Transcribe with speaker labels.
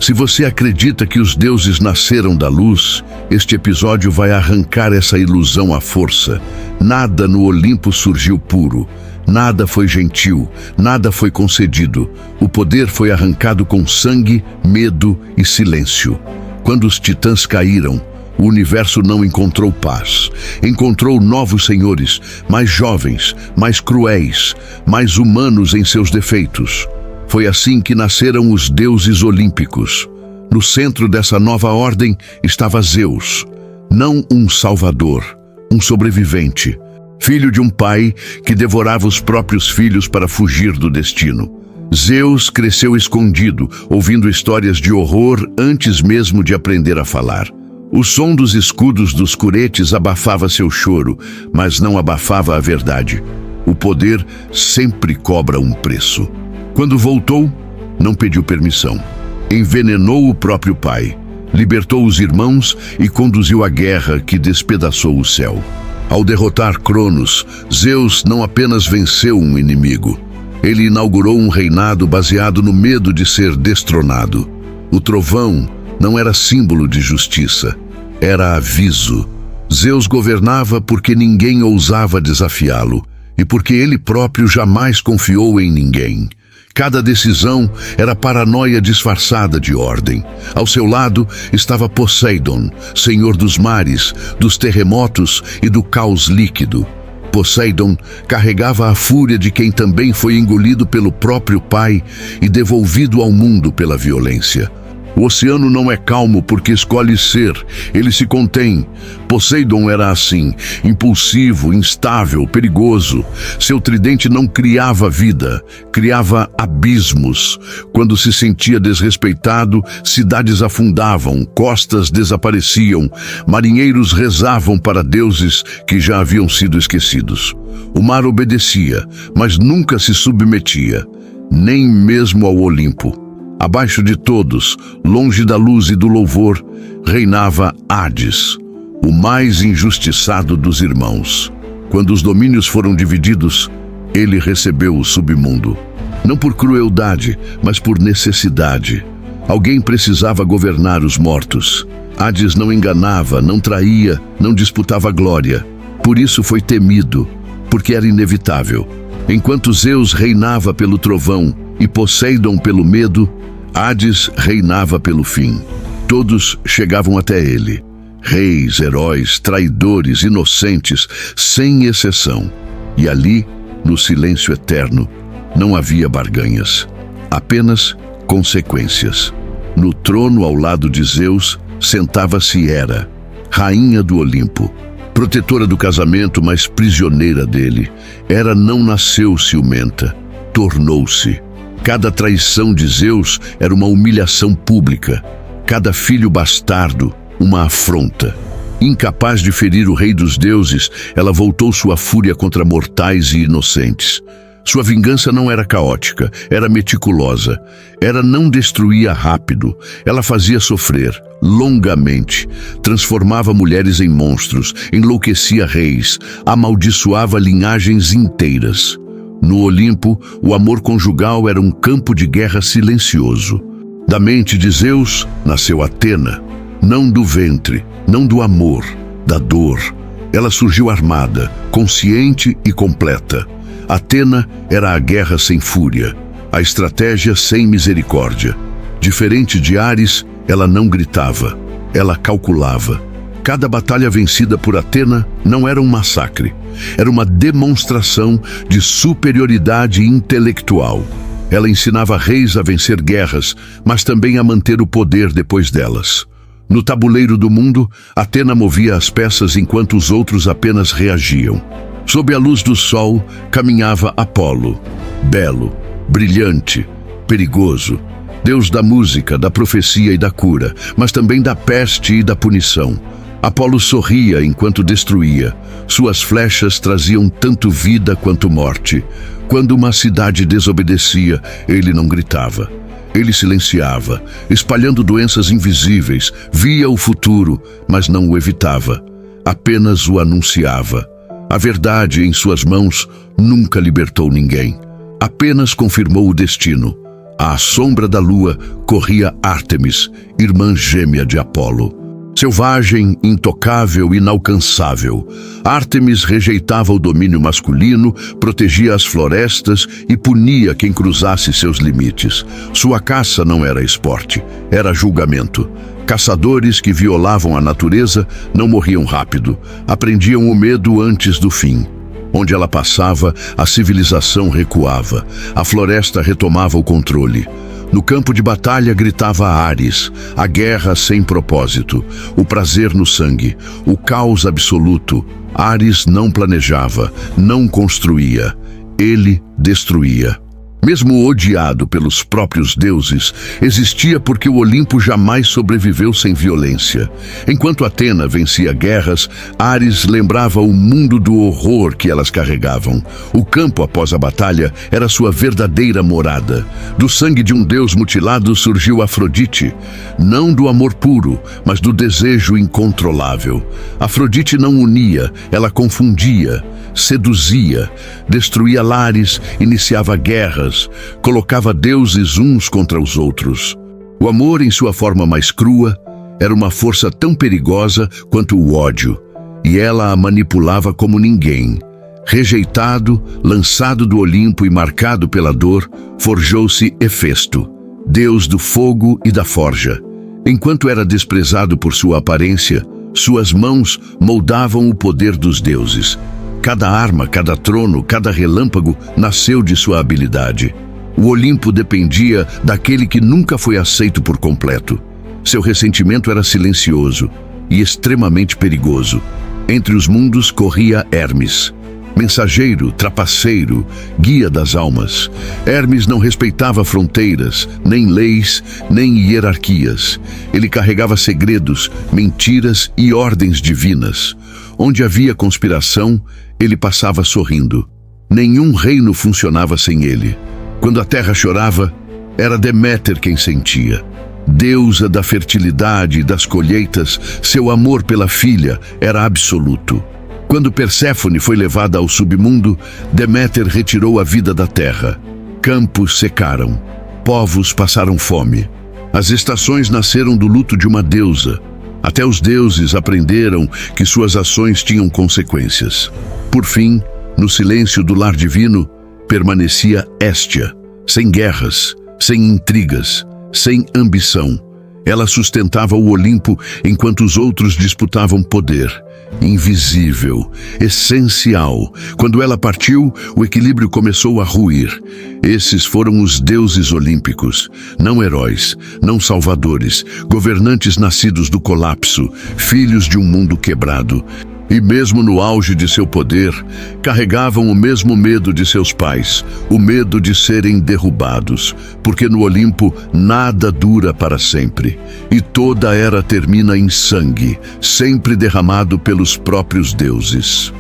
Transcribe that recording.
Speaker 1: Se você acredita que os deuses nasceram da luz, este episódio vai arrancar essa ilusão à força. Nada no Olimpo surgiu puro. Nada foi gentil, nada foi concedido. O poder foi arrancado com sangue, medo e silêncio. Quando os titãs caíram, o universo não encontrou paz. Encontrou novos senhores, mais jovens, mais cruéis, mais humanos em seus defeitos. Foi assim que nasceram os deuses olímpicos. No centro dessa nova ordem estava Zeus, não um salvador, um sobrevivente, filho de um pai que devorava os próprios filhos para fugir do destino. Zeus cresceu escondido, ouvindo histórias de horror antes mesmo de aprender a falar. O som dos escudos dos curetes abafava seu choro, mas não abafava a verdade. O poder sempre cobra um preço. Quando voltou, não pediu permissão. Envenenou o próprio pai, libertou os irmãos e conduziu a guerra que despedaçou o céu. Ao derrotar Cronos, Zeus não apenas venceu um inimigo. Ele inaugurou um reinado baseado no medo de ser destronado. O trovão não era símbolo de justiça, era aviso. Zeus governava porque ninguém ousava desafiá-lo e porque ele próprio jamais confiou em ninguém. Cada decisão era paranoia disfarçada de ordem. Ao seu lado estava Poseidon, senhor dos mares, dos terremotos e do caos líquido. Poseidon carregava a fúria de quem também foi engolido pelo próprio pai e devolvido ao mundo pela violência. O oceano não é calmo porque escolhe ser, ele se contém. Poseidon era assim, impulsivo, instável, perigoso. Seu tridente não criava vida, criava abismos. Quando se sentia desrespeitado, cidades afundavam, costas desapareciam, marinheiros rezavam para deuses que já haviam sido esquecidos. O mar obedecia, mas nunca se submetia, nem mesmo ao Olimpo. Abaixo de todos, longe da luz e do louvor, reinava Hades, o mais injustiçado dos irmãos. Quando os domínios foram divididos, ele recebeu o submundo. Não por crueldade, mas por necessidade. Alguém precisava governar os mortos. Hades não enganava, não traía, não disputava glória. Por isso foi temido, porque era inevitável. Enquanto Zeus reinava pelo trovão e Poseidon pelo medo, Hades reinava pelo fim. Todos chegavam até ele. Reis, heróis, traidores, inocentes, sem exceção. E ali, no silêncio eterno, não havia barganhas. Apenas consequências. No trono ao lado de Zeus, sentava-se Hera, rainha do Olimpo. Protetora do casamento, mas prisioneira dele. Hera não nasceu ciumenta, tornou-se. Cada traição de Zeus era uma humilhação pública. Cada filho bastardo, uma afronta. Incapaz de ferir o rei dos deuses, ela voltou sua fúria contra mortais e inocentes. Sua vingança não era caótica, era meticulosa. Hera não destruía rápido, ela fazia sofrer, longamente. Transformava mulheres em monstros, enlouquecia reis, amaldiçoava linhagens inteiras. No Olimpo, o amor conjugal era um campo de guerra silencioso. Da mente de Zeus nasceu Atena, não do ventre, não do amor, da dor. Ela surgiu armada, consciente e completa. Atena era a guerra sem fúria, a estratégia sem misericórdia. Diferente de Ares, ela não gritava, ela calculava. Cada batalha vencida por Atena não era um massacre, era uma demonstração de superioridade intelectual. Ela ensinava reis a vencer guerras, mas também a manter o poder depois delas. No tabuleiro do mundo, Atena movia as peças enquanto os outros apenas reagiam. Sob a luz do sol, caminhava Apolo, belo, brilhante, perigoso, deus da música, da profecia e da cura, mas também da peste e da punição. Apolo sorria enquanto destruía. Suas flechas traziam tanto vida quanto morte. Quando uma cidade desobedecia, ele não gritava. Ele silenciava, espalhando doenças invisíveis, via o futuro, mas não o evitava. Apenas o anunciava. A verdade em suas mãos nunca libertou ninguém. Apenas confirmou o destino. À sombra da lua corria Ártemis, irmã gêmea de Apolo. Selvagem, intocável, inalcançável, Ártemis rejeitava o domínio masculino, protegia as florestas e punia quem cruzasse seus limites. Sua caça não era esporte, era julgamento. Caçadores que violavam a natureza não morriam rápido, aprendiam o medo antes do fim. Onde ela passava, a civilização recuava, a floresta retomava o controle. No campo de batalha gritava Ares, a guerra sem propósito, o prazer no sangue, o caos absoluto. Ares não planejava, não construía, ele destruía. Mesmo odiado pelos próprios deuses, existia porque o Olimpo jamais sobreviveu sem violência. Enquanto Atena vencia guerras, Ares lembrava o mundo do horror que elas carregavam. O campo após a batalha era sua verdadeira morada. Do sangue de um deus mutilado surgiu Afrodite, não do amor puro, mas do desejo incontrolável. Afrodite não unia, ela confundia, seduzia, destruía lares, iniciava guerras, colocava deuses uns contra os outros. O amor, em sua forma mais crua, era uma força tão perigosa quanto o ódio, e ela a manipulava como ninguém. Rejeitado, lançado do Olimpo e marcado pela dor, forjou-se Hefesto, deus do fogo e da forja. Enquanto era desprezado por sua aparência, suas mãos moldavam o poder dos deuses. Cada arma, cada trono, cada relâmpago nasceu de sua habilidade. O Olimpo dependia daquele que nunca foi aceito por completo. Seu ressentimento era silencioso e extremamente perigoso. Entre os mundos corria Hermes, mensageiro, trapaceiro, guia das almas. Hermes não respeitava fronteiras, nem leis, nem hierarquias. Ele carregava segredos, mentiras e ordens divinas. Onde havia conspiração, ele passava sorrindo. Nenhum reino funcionava sem ele. Quando a terra chorava, era Deméter quem sentia. Deusa da fertilidade e das colheitas, seu amor pela filha era absoluto. Quando Perséfone foi levada ao submundo, Deméter retirou a vida da terra. Campos secaram, povos passaram fome. As estações nasceram do luto de uma deusa. Até os deuses aprenderam que suas ações tinham consequências. Por fim, no silêncio do lar divino, permanecia Héstia, sem guerras, sem intrigas, sem ambição. Ela sustentava o Olimpo enquanto os outros disputavam poder. Invisível, essencial. Quando ela partiu, o equilíbrio começou a ruir. Esses foram os deuses olímpicos, não heróis, não salvadores, governantes nascidos do colapso, filhos de um mundo quebrado. E mesmo no auge de seu poder, carregavam o mesmo medo de seus pais, o medo de serem derrubados, porque no Olimpo nada dura para sempre, e toda era termina em sangue, sempre derramado pelos próprios deuses.